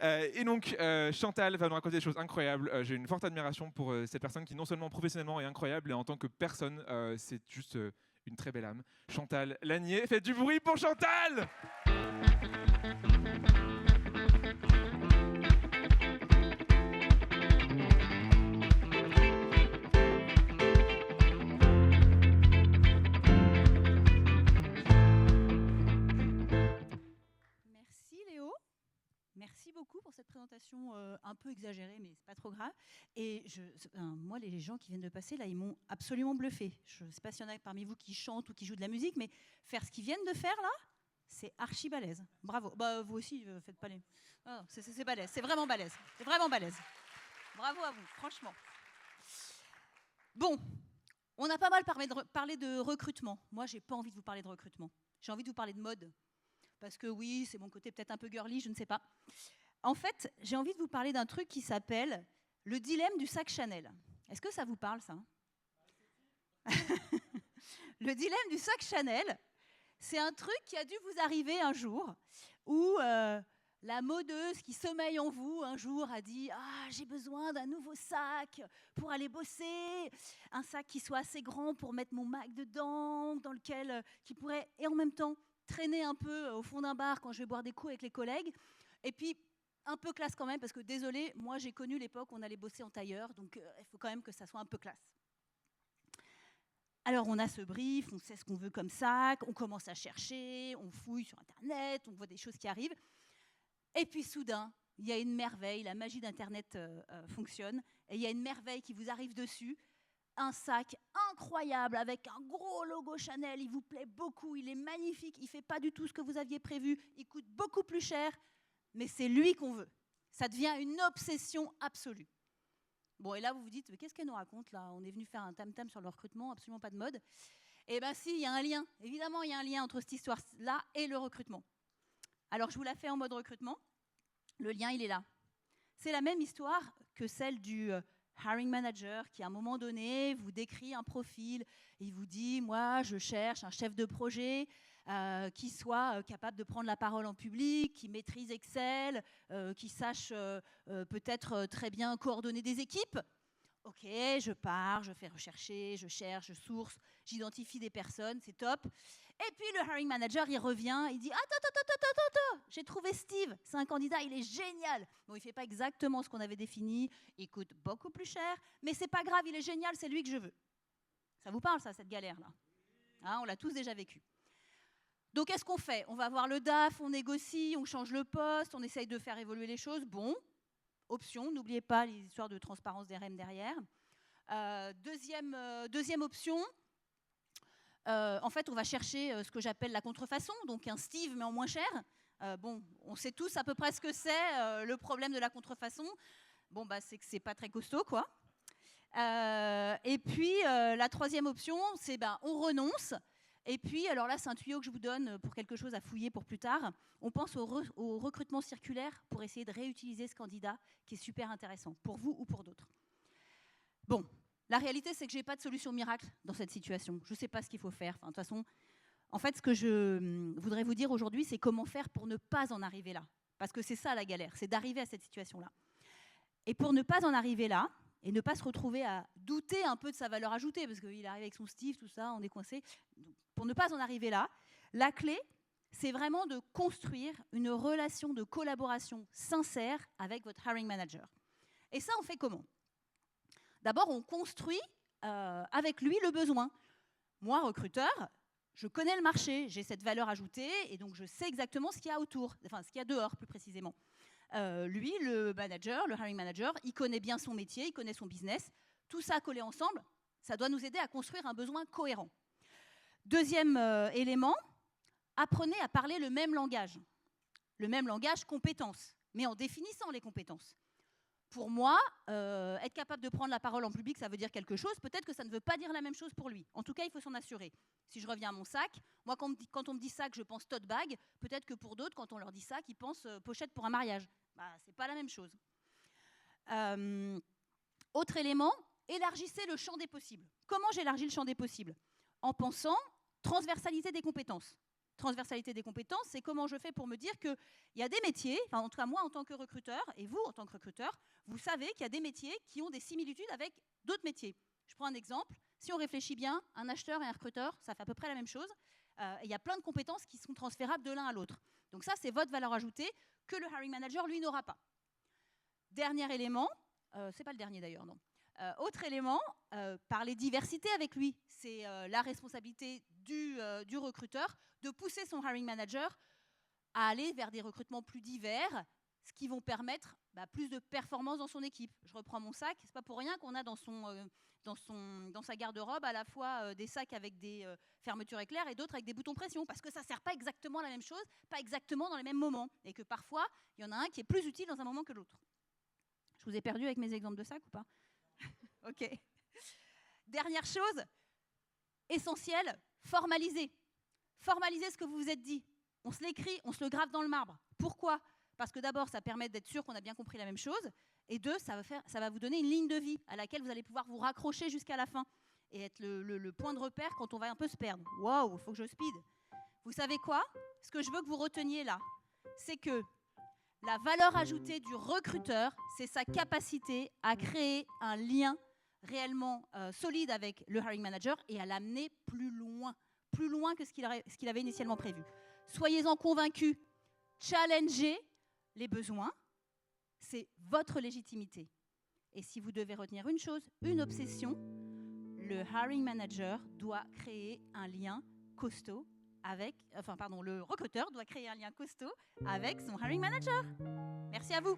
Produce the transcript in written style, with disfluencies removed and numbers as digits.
Et donc, Chantal va nous raconter des choses incroyables. J'ai une forte admiration pour cette personne qui, non seulement professionnellement est incroyable, et en tant que personne, c'est juste une très belle âme. Chantal Lanier, faites du bruit pour Chantal! Merci Léo. Merci beaucoup pour cette présentation un peu exagérée, mais c'est pas trop grave. Et moi, les gens qui viennent de passer, là, ils m'ont absolument bluffé. Je ne sais pas s'il y en a parmi vous qui chantent ou qui jouent de la musique, mais faire ce qu'ils viennent de faire, là, c'est archi balèze. Bravo. Bah, vous aussi, faites pas les... Oh, c'est balèze, c'est vraiment balèze. C'est vraiment balèze. Bravo à vous, franchement. Bon, on a pas mal parlé de recrutement. Moi, j'ai pas envie de vous parler de recrutement. J'ai envie de vous parler de mode. Parce que oui, c'est mon côté peut-être un peu girly, je ne sais pas. En fait, j'ai envie de vous parler d'un truc qui s'appelle le dilemme du sac Chanel. Est-ce que ça vous parle, ça? Le dilemme du sac Chanel, c'est un truc qui a dû vous arriver un jour où la modeuse qui sommeille en vous un jour a dit « Ah, j'ai besoin d'un nouveau sac pour aller bosser, un sac qui soit assez grand pour mettre mon Mac dedans, dans lequel qui pourrait, et en même temps, traîner un peu au fond d'un bar quand je vais boire des coups avec les collègues. Et puis, un peu classe quand même, parce que désolé, moi j'ai connu l'époque où on allait bosser en tailleur, donc il faut quand même que ça soit un peu classe. Alors on a ce brief, on sait ce qu'on veut comme sac, on commence à chercher, on fouille sur Internet, on voit des choses qui arrivent. Et puis soudain, il y a une merveille, la magie d'Internet fonctionne, et il y a une merveille qui vous arrive dessus. Un sac incroyable avec un gros logo Chanel, il vous plaît beaucoup, il est magnifique, il ne fait pas du tout ce que vous aviez prévu, il coûte beaucoup plus cher, mais c'est lui qu'on veut. Ça devient une obsession absolue. Bon, et là, vous vous dites, mais qu'est-ce qu'elle nous raconte là? On est venu faire un tam-tam sur le recrutement, absolument pas de mode. Eh bien si, il y a un lien. Évidemment, il y a un lien entre cette histoire-là et le recrutement. Alors, je vous la fais en mode recrutement. Le lien, il est là. C'est la même histoire que celle du hiring manager qui, à un moment donné, vous décrit un profil. Il vous dit, moi, je cherche un chef de projet qui soit capable de prendre la parole en public, qui maîtrise Excel, qui sache peut-être très bien coordonner des équipes. Ok, je pars, je fais rechercher, je cherche, je source, j'identifie des personnes, c'est top. Et puis le hiring manager, il revient, il dit « Attends, j'ai trouvé Steve, c'est un candidat, il est génial. » Bon, il ne fait pas exactement ce qu'on avait défini, il coûte beaucoup plus cher, mais c'est pas grave, il est génial, c'est lui que je veux. Ça vous parle, ça, cette galère-là? Hein, on l'a tous déjà vécu. Donc, qu'est-ce qu'on fait? On va voir le DAF, on négocie, on change le poste, on essaye de faire évoluer les choses. Bon, option, n'oubliez pas les histoires de transparence des REM derrière. Deuxième option, en fait, on va chercher ce que j'appelle la contrefaçon, donc un Steve, mais en moins cher. Bon, on sait tous à peu près ce que c'est, le problème de la contrefaçon. Bon, bah, c'est que c'est pas très costaud, quoi. Et puis, la troisième option, c'est on renonce. Et puis, alors là, c'est un tuyau que je vous donne pour quelque chose à fouiller pour plus tard. On pense au recrutement circulaire pour essayer de réutiliser ce candidat qui est super intéressant, pour vous ou pour d'autres. Bon, la réalité, c'est que je n'ai pas de solution miracle dans cette situation. Je ne sais pas ce qu'il faut faire. Enfin, de toute façon, en fait, ce que je voudrais vous dire aujourd'hui, c'est comment faire pour ne pas en arriver là. Parce que c'est ça la galère, c'est d'arriver à cette situation-là. Et pour ne pas en arriver là, et ne pas se retrouver à douter un peu de sa valeur ajoutée, parce qu'il arrive avec son Steve, tout ça, on est coincé. Donc, pour ne pas en arriver là, la clé, c'est vraiment de construire une relation de collaboration sincère avec votre hiring manager. Et ça, on fait comment? D'abord, on construit avec lui le besoin. Moi, recruteur, je connais le marché, j'ai cette valeur ajoutée, et donc je sais exactement ce qu'il y a autour, enfin ce qu'il y a dehors plus précisément. Lui, le manager, le hiring manager, il connaît bien son métier, il connaît son business. Tout ça collé ensemble, ça doit nous aider à construire un besoin cohérent. Deuxième élément, apprenez à parler le même langage. Le même langage compétences, mais en définissant les compétences. Pour moi, être capable de prendre la parole en public, ça veut dire quelque chose. Peut-être que ça ne veut pas dire la même chose pour lui. En tout cas, il faut s'en assurer. Si je reviens à mon sac, moi, quand on me dit sac, je pense tote bag. Peut-être que pour d'autres, quand on leur dit sac, ils pensent pochette pour un mariage. C'est pas la même chose. Autre élément, élargissez le champ des possibles. Comment j'élargis le champ des possibles? En pensant transversalité des compétences. transversalité des compétences, c'est comment je fais pour me dire qu'il y a des métiers, enfin en tout cas moi en tant que recruteur, et vous en tant que recruteur, vous savez qu'il y a des métiers qui ont des similitudes avec d'autres métiers. Je prends un exemple, si on réfléchit bien, un acheteur et un recruteur, ça fait à peu près la même chose. Il y a plein de compétences qui sont transférables de l'un à l'autre. Donc ça, c'est votre valeur ajoutée que le hiring manager, lui, n'aura pas. Dernier élément, c'est pas le dernier d'ailleurs, non. Autre élément, parler diversité avec lui. C'est la responsabilité du recruteur de pousser son hiring manager à aller vers des recrutements plus divers, ce qui vont permettre plus de performance dans son équipe. Je reprends mon sac, c'est pas pour rien qu'on a dans sa garde-robe à la fois des sacs avec des fermetures éclairs et d'autres avec des boutons pression, parce que ça ne sert pas exactement à la même chose, pas exactement dans les mêmes moments, et que parfois, il y en a un qui est plus utile dans un moment que l'autre. Je vous ai perdu avec mes exemples de sacs ou pas? Ok. Dernière chose, essentielle, formaliser. Formaliser ce que vous vous êtes dit. On se l'écrit, on se le grave dans le marbre. Pourquoi? Parce que d'abord, ça permet d'être sûr qu'on a bien compris la même chose. Et deux, ça va vous donner une ligne de vie à laquelle vous allez pouvoir vous raccrocher jusqu'à la fin et être le point de repère quand on va un peu se perdre. Waouh, il faut que je speed. Vous savez quoi? Ce que je veux que vous reteniez là, c'est que la valeur ajoutée du recruteur, c'est sa capacité à créer un lien réellement solide avec le hiring manager et à l'amener plus loin que ce qu'il avait initialement prévu. Soyez-en convaincus, challengez les besoins, c'est votre légitimité. Et si vous devez retenir une chose, une obsession, le hiring manager doit créer un lien costaud le recruteur doit créer un lien costaud avec son hiring manager. Merci à vous.